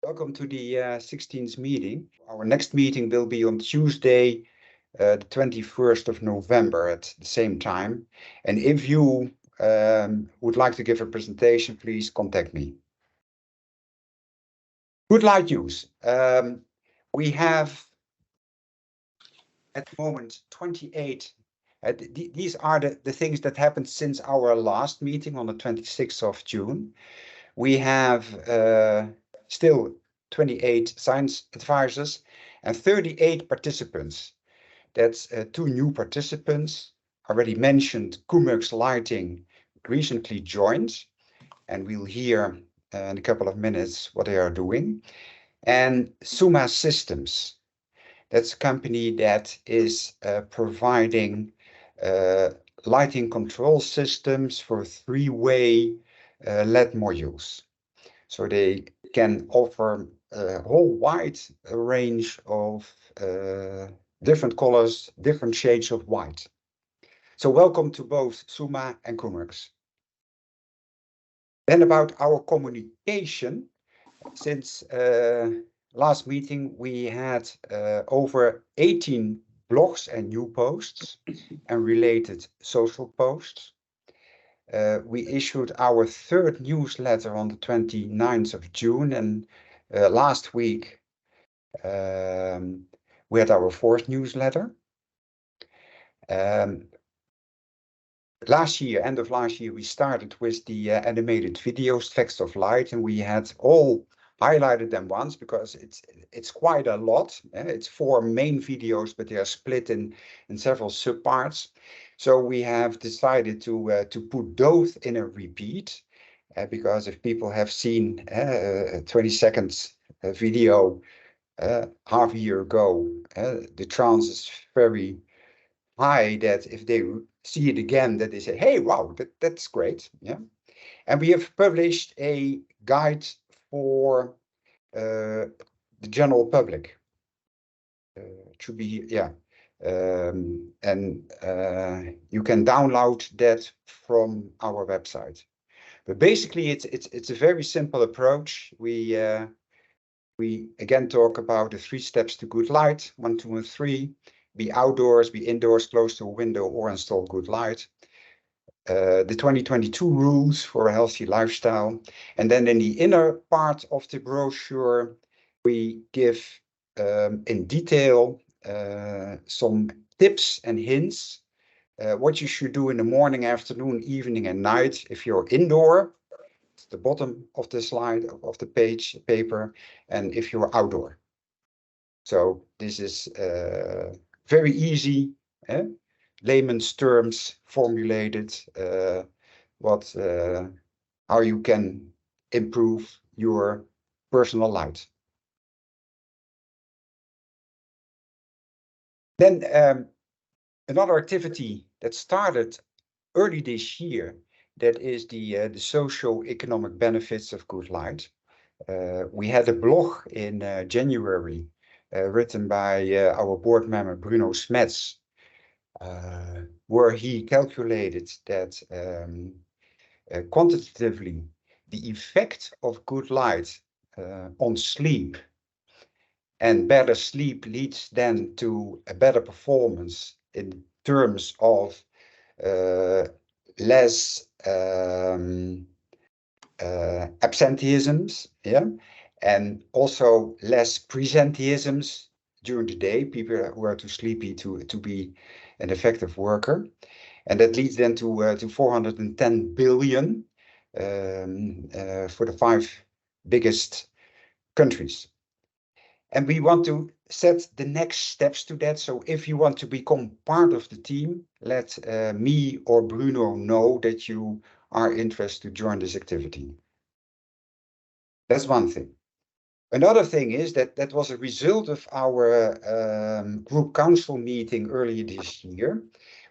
Welcome to the 16th meeting. Our next meeting will be on Tuesday, the 21st of November at the same time. And if you would like to give a presentation, please contact me. Good light news. We have at the moment 28. These are the things that happened since our last meeting on the 26th of June. We have still 28 science advisors and 38 participants. That's 2 new participants. Already mentioned Kumux Lighting recently joined, and we'll hear in a couple of minutes what they are doing. And Suma Systems, that's a company that is providing lighting control systems for 3-way LED modules. So they can offer a whole wide range of different colors, different shades of white. So welcome to both Suma and Kumux. Then about our communication. Since last meeting, we had over 18 blogs and new posts and related social posts. We issued our 3rd newsletter on the 29th of June, and last week we had our 4th newsletter. Last year, end of last year, we started with the animated videos, Facts of Light, and we had all highlighted them once because it's quite a lot. It's 4 main videos, but they are split in several subparts. So we have decided to put those in a repeat because if people have seen a 20 seconds video half a year ago, the chance is very high that if they see it again, that they say, hey, wow, that's great. Yeah. And we have published a guide for the general public. It should be here, yeah. And you can download that from our website. But basically, it's a very simple approach. We again talk about the 3 steps to good light, 1, 2, and 3. Be outdoors, be indoors, close to a window, or install good light. The 2022 rules for a healthy lifestyle. And then in the inner part of the brochure, we give in detail some tips and hints what you should do in the morning, afternoon, evening, and night if you're indoor. It's the bottom of the slide of the paper, and if you're outdoor. So this is very easy, layman's terms formulated, how you can improve your personal light. Then another activity that started early this year, that is the socio-economic benefits of good light. We had a blog in January written by our board member Bruno Smets, where he calculated that quantitatively the effect of good light on sleep, and better sleep leads then to a better performance in terms of less absenteeisms, yeah, and also less presenteeisms during the day, people who are too sleepy to be an effective worker. And that leads then to 410 billion for the 5 biggest countries. And we want to set the next steps to that. So if you want to become part of the team, let me or Bruno know that you are interested to join this activity. That's one thing. Another thing is that was a result of our group council meeting earlier this year.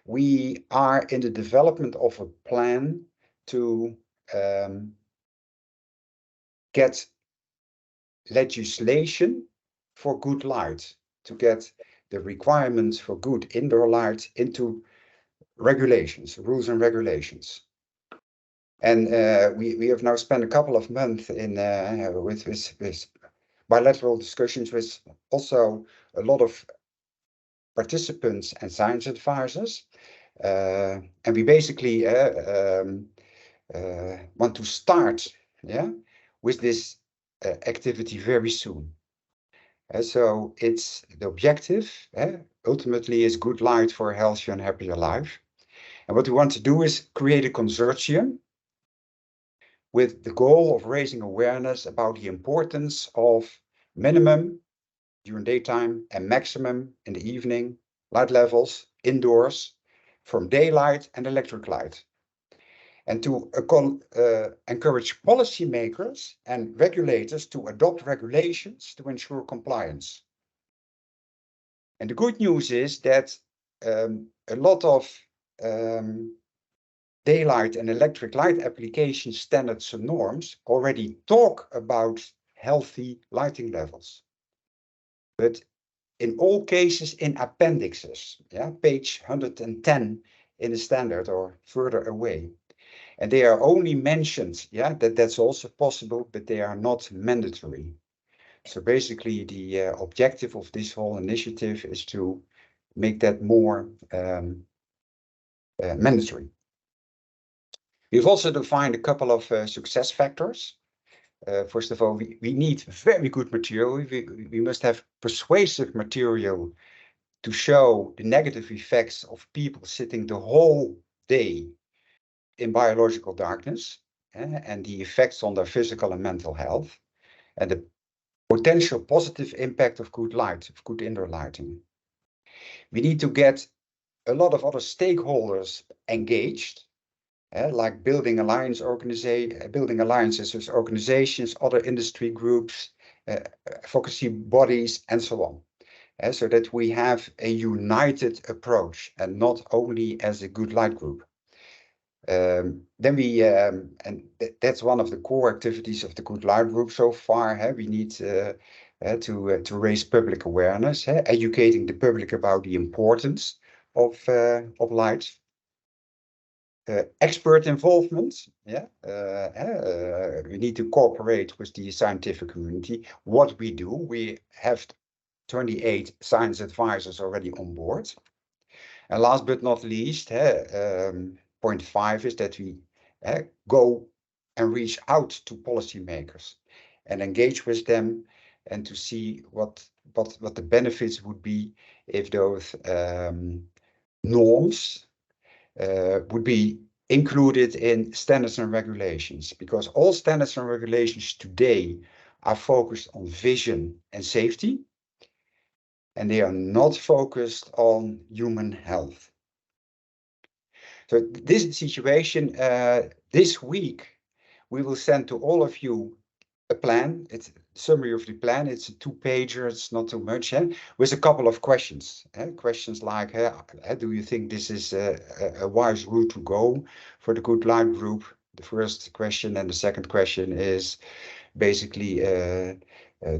We are in the development of a plan to get legislation for good light, to get the requirements for good indoor light into regulations, rules and regulations. And we have now spent a couple of months in with bilateral discussions with also a lot of participants and science advisors. And we basically want to start with this activity very soon. So it's the objective ultimately is good light for a healthier and happier life. And what we want to do is create a consortium with the goal of raising awareness about the importance of minimum during daytime and maximum in the evening light levels indoors from daylight and electric light. And to encourage policymakers and regulators to adopt regulations to ensure compliance. And the good news is that a lot of daylight and electric light application standards and norms already talk about healthy lighting levels. But in all cases in appendixes, page 110 in the standard or further away. And they are only mentioned, that's also possible, but they are not mandatory. So basically the objective of this whole initiative is to make that more mandatory. We've also defined a couple of success factors. First of all, we need very good material. We must have persuasive material to show the negative effects of people sitting the whole day in biological darkness and the effects on their physical and mental health and the potential positive impact of good light, of good indoor lighting. We need to get a lot of other stakeholders engaged, like building alliances with organizations, other industry groups, advocacy bodies, and so on. So that we have a united approach and not only as a good light group. Then we, and that's one of the core activities of the Good Light Group so far. We need to raise public awareness, educating the public about the importance of light. Expert involvement, we need to cooperate with the scientific community. What we do, we have 28 science advisors already on board. And last but not least, point 5 is that we go and reach out to policymakers and engage with them and to see what the benefits would be if those norms would be included in standards and regulations, because all standards and regulations today are focused on vision and safety, and they are not focused on human health. So this is the situation. This week, we will send to all of you a plan. It's a summary of the plan. It's a 2-pager. It's not too much, with a couple of questions. Questions like, do you think this is a wise route to go for the Good Light Group? The first question, and the second question is basically,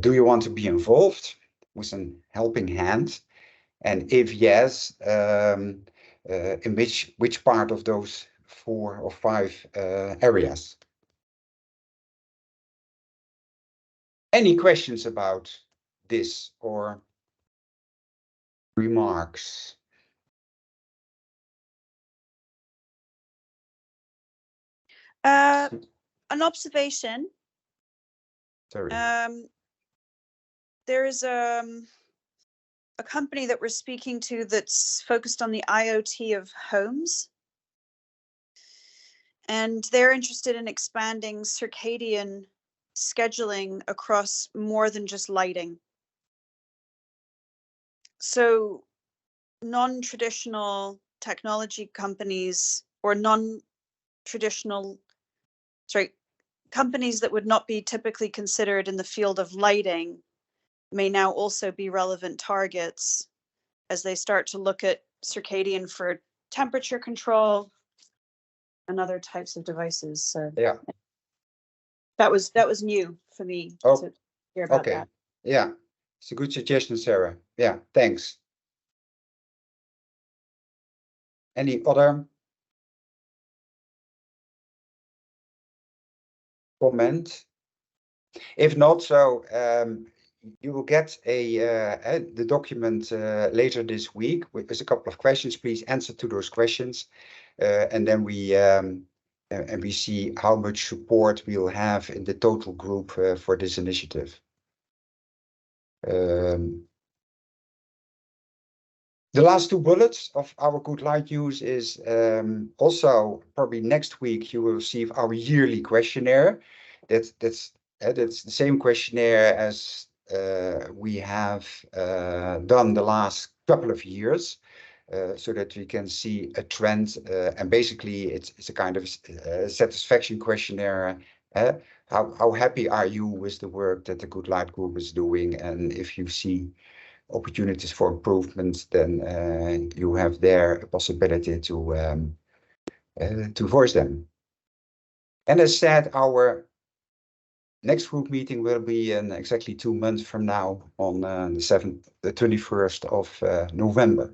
do you want to be involved with a helping hand? And if yes, in which part of those 4 or 5 areas? Any questions about this or remarks? An observation. Sorry. There is a company that we're speaking to that's focused on the IoT of homes. And they're interested in expanding circadian scheduling across more than just lighting. So non-traditional technology companies or companies that would not be typically considered in the field of lighting may now also be relevant targets as they start to look at circadian for temperature control and other types of devices. So yeah, that was new for me to hear about that. Yeah, it's a good suggestion, Sarah. Yeah, thanks. Any other comment? If not, so you will get the document later this week with a couple of questions. Please answer to those questions, and then we see how much support we'll have in the total group for this initiative. The last two bullets of our Good Light News is also probably next week you will receive our yearly questionnaire. That's the same questionnaire as we have done the last couple of years, so that we can see a trend. And basically, it's a kind of satisfaction questionnaire. How happy are you with the work that the Good Light Group is doing? And if you see opportunities for improvement, then you have there a possibility to voice them. And as said, our next group meeting will be in exactly 2 months from now on the 21st of November.